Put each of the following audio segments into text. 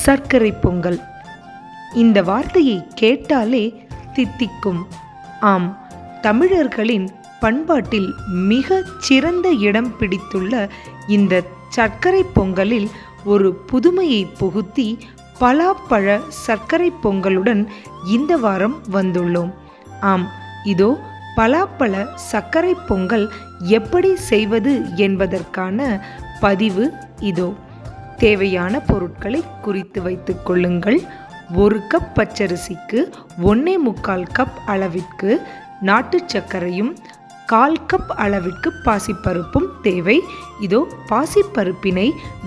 சர்க்கரை பொங்கல். இந்த வார்த்தையை கேட்டாலே தித்திக்கும். ஆம், தமிழர்களின் பண்பாட்டில் மிக சிறந்த இடம் பிடித்துள்ள இந்த சர்க்கரை பொங்கலில் ஒரு புதுமையை புகுத்தி பலாப்பழ சர்க்கரை பொங்கலுடன் இந்த வாரம் வந்துள்ளோம். ஆம், இதோ பலாப்பழ சர்க்கரை பொங்கல் எப்படி செய்வது என்பதற்கான பதிவு இதோ. தேவையான பொருட்களை குறித்து வைத்துக் கொள்ளுங்கள். 1 கப் பச்சரிசிக்கு 1.25 கப் அளவிற்கு நாட்டு சர்க்கரையும் 1/4 கப் அளவிற்கு பாசிப்பருப்பும் தேவை. இதோ பாசிப்பருப்பினை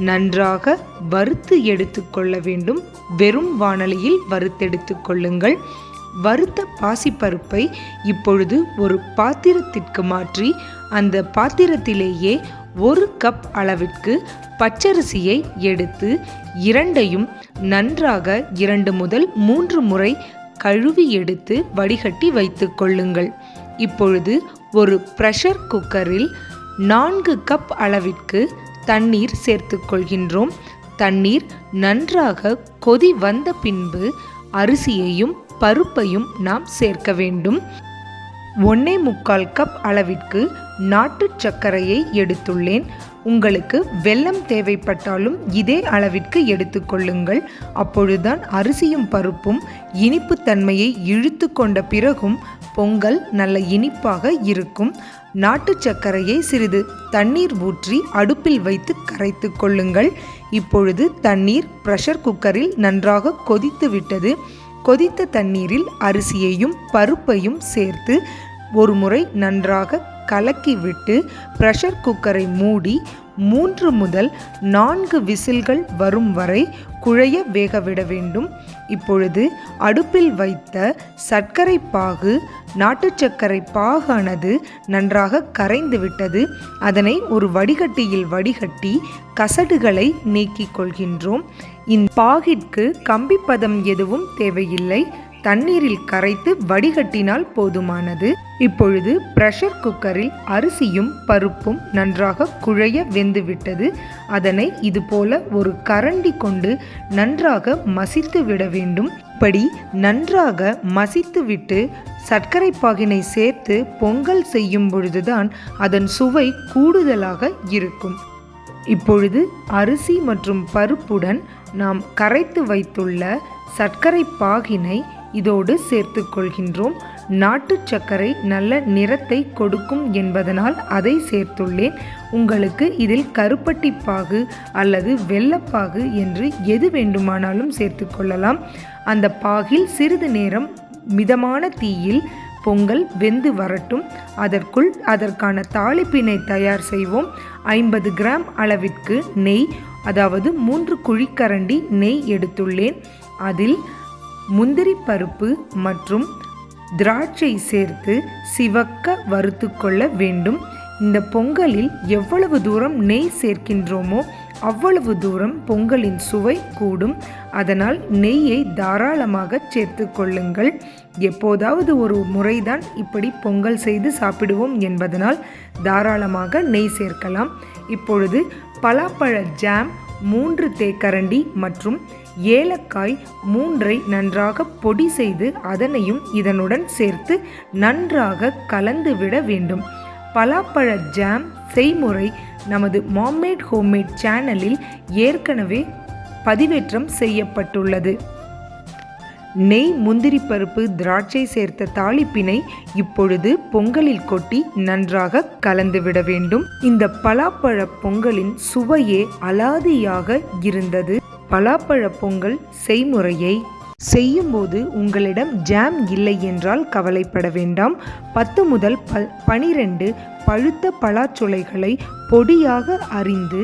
நன்றாக வறுத்து எடுத்துக்கொள்ள வேண்டும். வெறும் வாணலியில் வறுத்தெடுத்து கொள்ளுங்கள். வறுத்த பாசிப்பருப்பை இப்பொழுது ஒரு பாத்திரத்திற்கு மாற்றி அந்த பாத்திரத்திலேயே 1 கப் அளவிற்கு பச்சரிசியை எடுத்து இரண்டையும் நன்றாக 2 முதல் 3 முறை கழுவி எடுத்து வடிகட்டி வைத்து கொள்ளுங்கள். இப்பொழுது ஒரு பிரஷர் குக்கரில் 4 கப் அளவிற்கு தண்ணீர் சேர்த்து கொள்கின்றோம். தண்ணீர் நன்றாக கொதி வந்த பின்பு அரிசியையும் பருப்பையும் நாம் சேர்க்க வேண்டும். 1.25 கப் அளவிற்கு நாட்டு சர்க்கரையை எடுத்துள்ளேன். உங்களுக்கு வெல்லம் தேவைப்பட்டாலும் இதே அளவிற்கு எடுத்துக்கொள்ளுங்கள். அப்பொழுதுதான் அரிசியும் பருப்பும் இனிப்பு தன்மையை இழுத்து கொண்ட பிறகும் பொங்கல் நல்ல இனிப்பாக இருக்கும். நாட்டு சர்க்கரையை சிறிது தண்ணீர் ஊற்றி அடுப்பில் வைத்து கரைத்து கொள்ளுங்கள். இப்பொழுது தண்ணீர் பிரஷர் குக்கரில் நன்றாக கொதித்து விட்டது. கொதித்த தண்ணீரில் அரிசியையும் பருப்பையும் சேர்த்து ஒரு முறை நன்றாக கலக்கிவிட்டு பிரஷர் குக்கரை மூடி 3 முதல் 4 விசில்கள் வரும் வரை குழைய வேகவிட வேண்டும். இப்பொழுது அடுப்பில் வைத்த சர்க்கரை பாகு நாட்டு சர்க்கரை பாகானது நன்றாக கரைந்து விட்டது. அதனை ஒரு வடிகட்டியில் வடிகட்டி கசடுகளை நீக்கிக் கொள்கின்றோம். இந்த பாகிற்கு கம்பி பதம் எதுவும் தேவையில்லை. தண்ணீரில் கரைத்து வடிகட்டினால் போதுமானது. இப்பொழுது பிரஷர் குக்கரில் அரிசியும் பருப்பும் நன்றாக குழைய வெந்துவிட்டது. அதனை இதுபோல ஒரு கரண்டி கொண்டு நன்றாக மசித்து விட வேண்டும். இப்படி நன்றாக மசித்து விட்டு சர்க்கரை பாகினை சேர்த்து பொங்கல் செய்யும் பொழுதுதான் அதன் சுவை கூடுதலாக இருக்கும். இப்பொழுது அரிசி மற்றும் பருப்புடன் நாம் கரைத்து வைத்துள்ள சர்க்கரை பாகினை இதோடு சேர்த்து கொள்கின்றோம். நாட்டு சர்க்கரை நல்ல நிறத்தை கொடுக்கும் என்பதனால் அதை சேர்த்துள்ளேன். உங்களுக்கு இதில் கருப்பட்டி பாகு அல்லது வெல்லப்பாகு என்று எது வேண்டுமானாலும் சேர்த்து கொள்ளலாம். அந்த பாகில் சிறிது நேரம் மிதமான தீயில் பொங்கல் வெந்து வரட்டும். அதற்கான தாளிப்பினை தயார் செய்வோம். 50 கிராம் அளவிற்கு நெய், அதாவது 3 குழிக்கரண்டி நெய் எடுத்துள்ளேன். அதில் முந்திரி பருப்பு மற்றும் திராட்சை சேர்த்து சிவக்க வறுத்து கொள்ள வேண்டும். இந்த பொங்கலில் எவ்வளவு தூரம் நெய் சேர்க்கின்றோமோ அவ்வளவு தூரம் பொங்கலின் சுவை கூடும். அதனால் நெய்யை தாராளமாக சேர்த்து கொள்ளுங்கள். எப்போதாவது ஒரு முறைதான் இப்படி பொங்கல் செய்து சாப்பிடுவோம் என்பதனால் தாராளமாக நெய் சேர்க்கலாம். இப்பொழுது பலாப்பழ ஜாம் 3 தேக்கரண்டி மற்றும் ஏலக்காய் 3ஐ நன்றாக பொடி செய்து அதனையும் இதனுடன் சேர்த்து நன்றாக கலந்துவிட வேண்டும். பலாப்பழ ஜாம் செய்முறை நமது மாம்மேட் ஹோம்மேட் சேனலில் ஏற்கனவே பதிவேற்றம் செய்யப்பட்டுள்ளது. நெய், முந்திரி பருப்பு, திராட்சை சேர்த்த தாளிப்பினை இப்பொழுது பொங்கலில் கொட்டி நன்றாக கலந்துவிட வேண்டும். இந்த பலாப்பழ பொங்கலின் சுவையே அலாதியாக இருந்தது. பலாப்பழ பொங்கல் செய்முறையை செய்யும்போது உங்களிடம் ஜாம் இல்லை என்றால் கவலைப்பட வேண்டாம். 10 முதல் 12 பழுத்த பலாச்சுளைகளை பொடியாக அரிந்து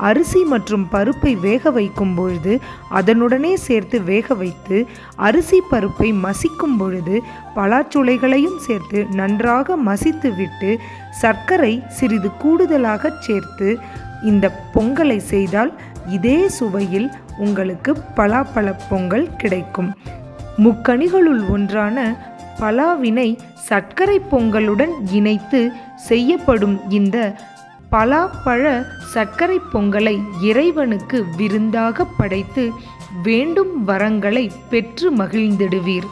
அரிசி மற்றும் பருப்பை வேக வைக்கும் பொழுது அதனுடனே சேர்த்து வேக வைத்து அரிசி பருப்பை மசிக்கும் பொழுது பலாச்சுளைகளையும் சேர்த்து நன்றாக மசித்து விட்டு சர்க்கரை சிறிது கூடுதலாக சேர்த்து இந்த பொங்கலை செய்தால் இதே சுவையில் உங்களுக்கு பலாப்பழ பொங்கல் கிடைக்கும். முக்கணிகளுள் ஒன்றான பலாவினை சர்க்கரை பொங்கலுடன் இணைத்து செய்யப்படும் இந்த பலாப்பழ சர்க்கரை பொங்கலை இறைவனுக்கு விருந்தாக படைத்து வேண்டும் வரங்களை பெற்று மகிழ்ந்திடுவீர்.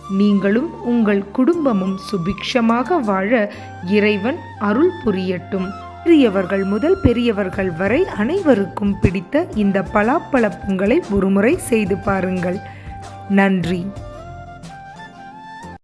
நீங்களும் உங்கள் குடும்பமும் சுபிக்ஷமாக வாழ இறைவன் அருள் புரியட்டும். சிறியவர்கள் முதல் பெரியவர்கள் வரை அனைவருக்கும் பிடித்த இந்த பலாப்பழ பொங்கலை ஒருமுறை செய்து பாருங்கள். நன்றி.